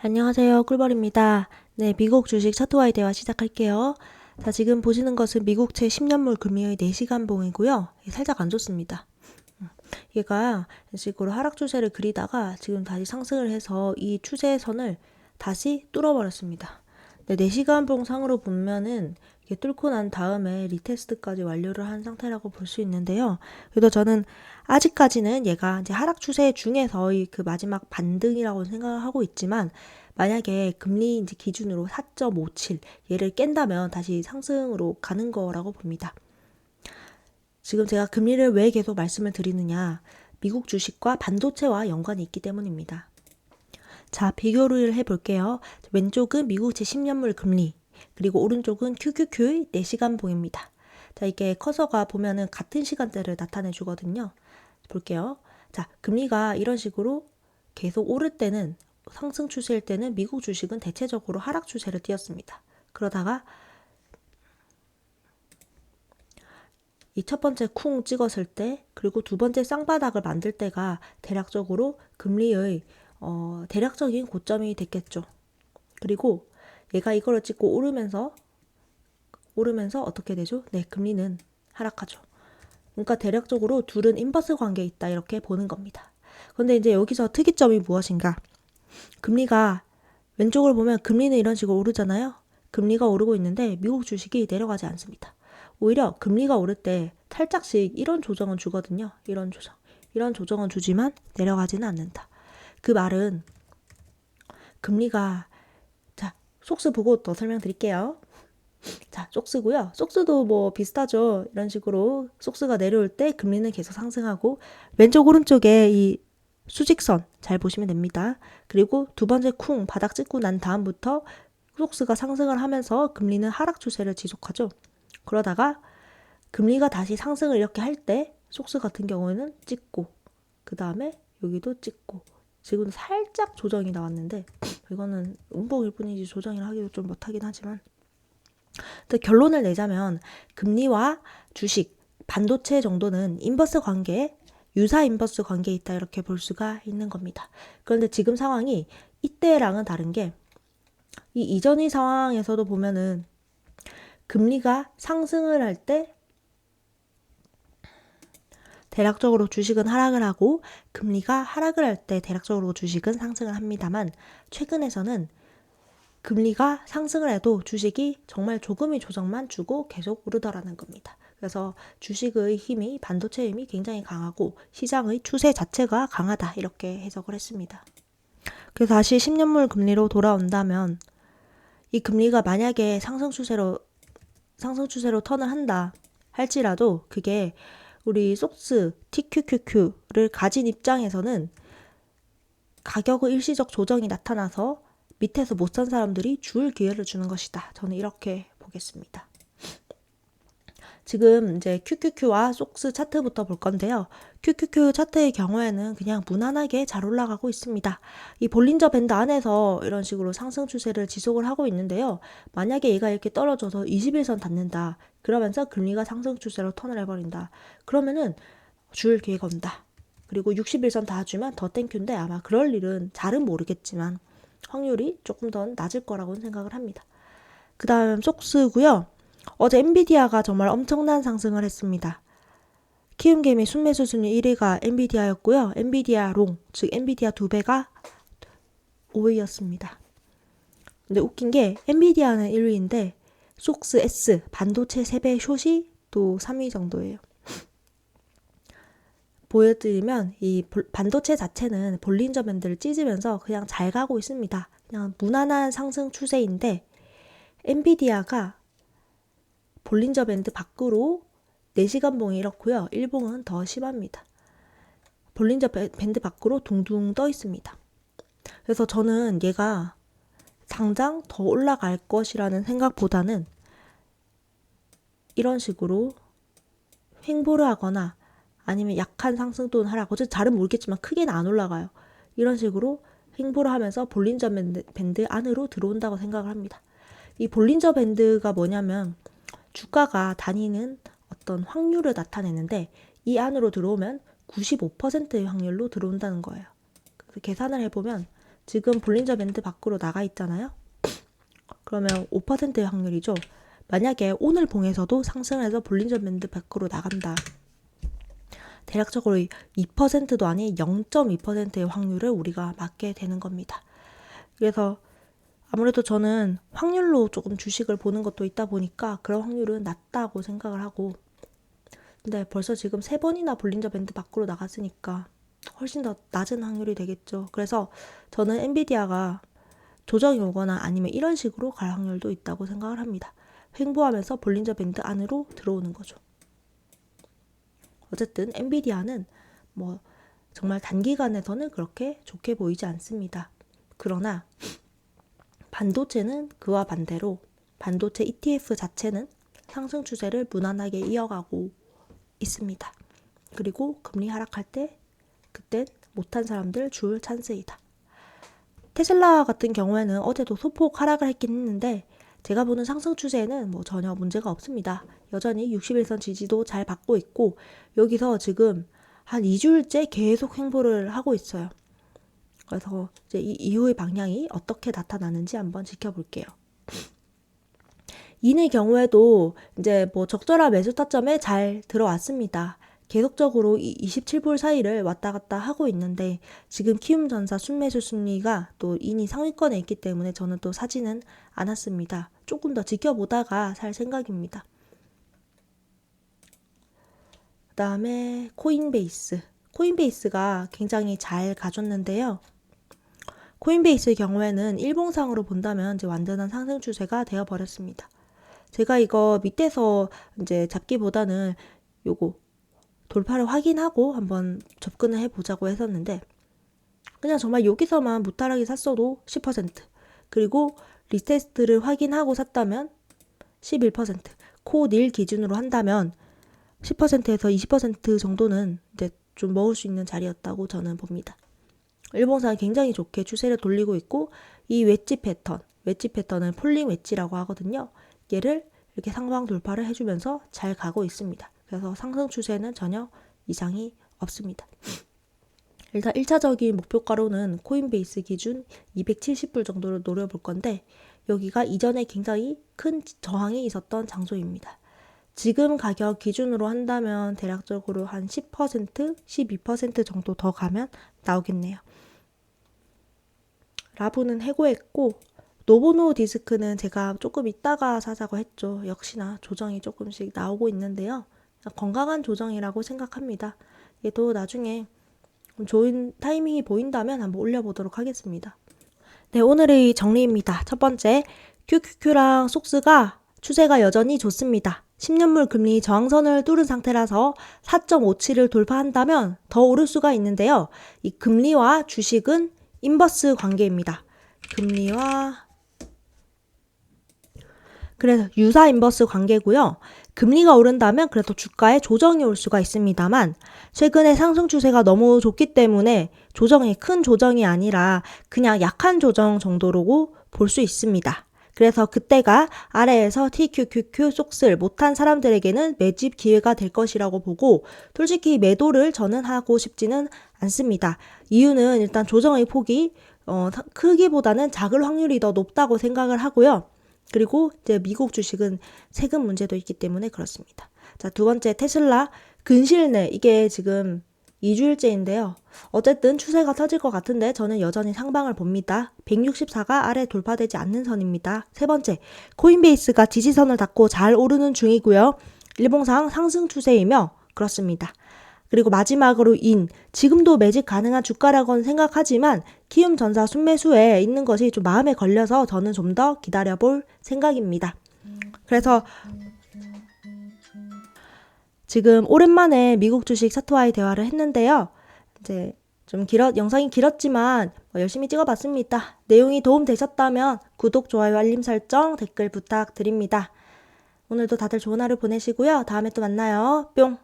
안녕하세요. 꿀벌입니다. 네, 미국 주식 차트와의 대화 시작할게요. 자, 지금 보시는 것은 미국채 10년물 금리의 4시간 봉이고요. 살짝 안 좋습니다. 얘가 이런 식으로 하락 추세를 그리다가 지금 다시 상승을 해서 이 추세선을 다시 뚫어버렸습니다. 네, 4시간 봉 상으로 보면은 이게 뚫고 난 다음에 리테스트까지 완료를 한 상태라고 볼 수 있는데요. 그래도 저는 아직까지는 얘가 이제 하락 추세 중에서의 그 마지막 반등이라고 생각을 하고 있지만, 만약에 금리 이제 기준으로 4.57 얘를 깬다면 다시 상승으로 가는 거라고 봅니다. 지금 제가 금리를 왜 계속 말씀을 드리느냐, 미국 주식과 반도체와 연관이 있기 때문입니다. 자, 비교를 해볼게요. 왼쪽은 미국채 10년물 금리, 그리고 오른쪽은 QQQ의 4시간 봉입니다. 자, 이게 커서가 보면은 같은 시간대를 나타내 주거든요. 볼게요. 자, 금리가 이런 식으로 계속 오를 때는, 상승 추세일 때는 미국 주식은 대체적으로 하락 추세를 띄었습니다. 그러다가 이 첫 번째 쿵 찍었을 때, 그리고 두 번째 쌍바닥을 만들 때가 대략적으로 금리의 대략적인 고점이 됐겠죠. 그리고 얘가 이거를 찍고 오르면서 어떻게 되죠? 네, 금리는 하락하죠. 그러니까 대략적으로 둘은 인버스 관계에 있다, 이렇게 보는 겁니다. 그런데 이제 여기서 특이점이 무엇인가? 금리가 왼쪽을 보면 금리는 이런 식으로 오르잖아요. 금리가 오르고 있는데 미국 주식이 내려가지 않습니다. 오히려 금리가 오를 때 살짝씩 이런 조정은 주거든요. 이런 조정은 주지만 내려가지는 않는다. 그 말은 금리가, 자, 속스 보고 또 설명드릴게요. 자, 속스고요. 속스도 뭐 비슷하죠. 이런 식으로 속스가 내려올 때 금리는 계속 상승하고, 왼쪽 오른쪽에 이 수직선 잘 보시면 됩니다. 그리고 두 번째 쿵 바닥 찍고 난 다음부터 속스가 상승을 하면서 금리는 하락 추세를 지속하죠. 그러다가 금리가 다시 상승을 이렇게 할 때 속스 같은 경우에는 찍고, 그 다음에 여기도 찍고, 지금 살짝 조정이 나왔는데 이거는 음봉일 뿐이지 조정이라 하기도 좀 못하긴 하지만, 결론을 내자면 금리와 주식, 반도체 정도는 인버스 관계에, 유사 인버스 관계에 있다, 이렇게 볼 수가 있는 겁니다. 그런데 지금 상황이 이때랑은 다른 게, 이 이전의 상황에서도 보면은 금리가 상승을 할 때 대략적으로 주식은 하락을 하고, 금리가 하락을 할 때 대략적으로 주식은 상승을 합니다만, 최근에서는 금리가 상승을 해도 주식이 정말 조금의 조정만 주고 계속 오르더라는 겁니다. 그래서 주식의 힘이, 반도체의 힘이 굉장히 강하고 시장의 추세 자체가 강하다, 이렇게 해석을 했습니다. 그래서 다시 10년물 금리로 돌아온다면, 이 금리가 만약에 상승 추세로 턴을 한다 할지라도, 그게 우리 속스 TQQQ를 가진 입장에서는 가격의 일시적 조정이 나타나서 밑에서 못 산 사람들이 줄 기회를 주는 것이다. 저는 이렇게 보겠습니다. 지금 이제 QQQ와 속스 차트부터 볼 건데요. QQQ 차트의 경우에는 그냥 무난하게 잘 올라가고 있습니다. 이 볼린저 밴드 안에서 이런 식으로 상승 추세를 지속을 하고 있는데요. 만약에 얘가 이렇게 떨어져서 21선 닿는다, 그러면서 금리가 상승 추세로 턴을 해버린다, 그러면은 줄 기회가 온다. 그리고 61선 닿아주면 더 땡큐인데, 아마 그럴 일은 잘은 모르겠지만 확률이 조금 더 낮을 거라고 생각을 합니다. 그 다음 속스고요. 어제 엔비디아가 정말 엄청난 상승을 했습니다. 키움게임의 순매수 순위 1위가 엔비디아였고요. 엔비디아 롱, 즉 엔비디아 2배가 5위였습니다. 근데 웃긴 게 엔비디아는 1위인데 속스 S, 반도체 3배 숏이 또 3위 정도예요. 보여드리면 이 반도체 자체는 볼린저 밴드를 찢으면서 그냥 잘 가고 있습니다. 그냥 무난한 상승 추세인데, 엔비디아가 볼린저 밴드 밖으로 4시간 봉이 이렇고요. 1봉은 더 심합니다. 볼린저 밴드 밖으로 둥둥 떠 있습니다. 그래서 저는 얘가 당장 더 올라갈 것이라는 생각보다는 이런 식으로 횡보를 하거나 아니면 약한 상승 또는 하락, 어쨌든 잘은 모르겠지만 크게는 안 올라가요. 이런 식으로 횡보를 하면서 볼린저 밴드 안으로 들어온다고 생각을 합니다. 이 볼린저 밴드가 뭐냐면 주가가 다니는 어떤 확률을 나타내는데, 이 안으로 들어오면 95%의 확률로 들어온다는 거예요. 그래서 계산을 해보면 지금 볼린저 밴드 밖으로 나가 있잖아요. 그러면 5%의 확률이죠. 만약에 오늘 봉에서도 상승해서 볼린저 밴드 밖으로 나간다. 대략적으로 2%도 아닌 0.2%의 확률을 우리가 맞게 되는 겁니다. 그래서 아무래도 저는 확률로 조금 주식을 보는 것도 있다 보니까 그런 확률은 낮다고 생각을 하고, 근데 벌써 지금 3번이나 볼린저 밴드 밖으로 나갔으니까 훨씬 더 낮은 확률이 되겠죠. 그래서 저는 엔비디아가 조정이 오거나 아니면 이런 식으로 갈 확률도 있다고 생각을 합니다. 횡보하면서 볼린저 밴드 안으로 들어오는 거죠. 어쨌든 엔비디아는 뭐 정말 단기간에서는 그렇게 좋게 보이지 않습니다. 그러나 반도체는 그와 반대로 반도체 ETF 자체는 상승 추세를 무난하게 이어가고 있습니다. 그리고 금리 하락할 때 그땐 못한 사람들 줄 찬스이다. 테슬라 같은 경우에는 어제도 소폭 하락을 했긴 했는데 제가 보는 상승 추세에는 뭐 전혀 문제가 없습니다. 여전히 60일선 지지도 잘 받고 있고 여기서 지금 한 2주일째 계속 횡보를 하고 있어요. 그래서 이제 이 이후의 방향이 어떻게 나타나는지 한번 지켜볼게요. 인의 경우에도 이제 뭐 적절한 매수 타점에 잘 들어왔습니다. 계속적으로 27불 사이를 왔다 갔다 하고 있는데 지금 키움전사 순매수 순위가 또 인이 상위권에 있기 때문에 저는 또 사지는 않았습니다. 조금 더 지켜보다가 살 생각입니다. 그 다음에 코인베이스가 굉장히 잘 가졌는데요. 코인베이스의 경우에는 일봉상으로 본다면 이제 완전한 상승 추세가 되어버렸습니다. 제가 이거 밑에서 이제 잡기보다는 요거 돌파를 확인하고 한번 접근을 해보자고 했었는데 그냥 정말 여기서만 무탈하게 샀어도 10%, 그리고 리테스트를 확인하고 샀다면 11%, 코닐 기준으로 한다면 10%에서 20% 정도는 이제 좀 먹을 수 있는 자리였다고 저는 봅니다. 일봉상 굉장히 좋게 추세를 돌리고 있고 이 웨지 패턴은 폴링 웨지라고 하거든요. 얘를 이렇게 상방 돌파를 해주면서 잘 가고 있습니다. 그래서 상승 추세는 전혀 이상이 없습니다. 일단 1차적인 목표가로는 코인베이스 기준 270불 정도를 노려볼 건데 여기가 이전에 굉장히 큰 저항이 있었던 장소입니다. 지금 가격 기준으로 한다면 대략적으로 한 10%, 12% 정도 더 가면 나오겠네요. 라부는 해고했고 노보노디스크는 제가 조금 있다가 사자고 했죠. 역시나 조정이 조금씩 나오고 있는데요. 건강한 조정이라고 생각합니다. 얘도 나중에 좋은 타이밍이 보인다면 한번 올려보도록 하겠습니다. 네, 오늘의 정리입니다. 첫 번째, QQQ랑 속스가 추세가 여전히 좋습니다. 10년물 금리 저항선을 뚫은 상태라서 4.57을 돌파한다면 더 오를 수가 있는데요. 이 금리와 주식은 인버스 관계입니다. 그래서 유사 인버스 관계고요. 금리가 오른다면 그래도 주가에 조정이 올 수가 있습니다만 최근에 상승 추세가 너무 좋기 때문에 조정이 큰 조정이 아니라 그냥 약한 조정 정도로 볼 수 있습니다. 그래서 그때가 아래에서 TQQQ 속슬 못한 사람들에게는 매집 기회가 될 것이라고 보고 솔직히 매도를 저는 하고 싶지는 않습니다. 이유는 일단 조정의 폭이 크기보다는 작을 확률이 더 높다고 생각을 하고요. 그리고 이제 미국 주식은 세금 문제도 있기 때문에 그렇습니다. 자, 두 번째 테슬라 근시일 내 이게 지금 2주일째인데요. 어쨌든 추세가 터질 것 같은데 저는 여전히 상방을 봅니다. 164가 아래 돌파되지 않는 선입니다. 세 번째, 코인베이스가 지지선을 닫고 잘 오르는 중이고요. 일봉상 상승 추세이며 그렇습니다. 그리고 마지막으로 지금도 매집 가능한 주가라고는 생각하지만 키움전사 순매수에 있는 것이 좀 마음에 걸려서 저는 좀 더 기다려볼 생각입니다. 그래서 지금 오랜만에 미국 주식 차트와의 대화를 했는데요. 이제 좀 영상이 길었지만 열심히 찍어봤습니다. 내용이 도움되셨다면 구독, 좋아요, 알림 설정, 댓글 부탁드립니다. 오늘도 다들 좋은 하루 보내시고요. 다음에 또 만나요. 뿅!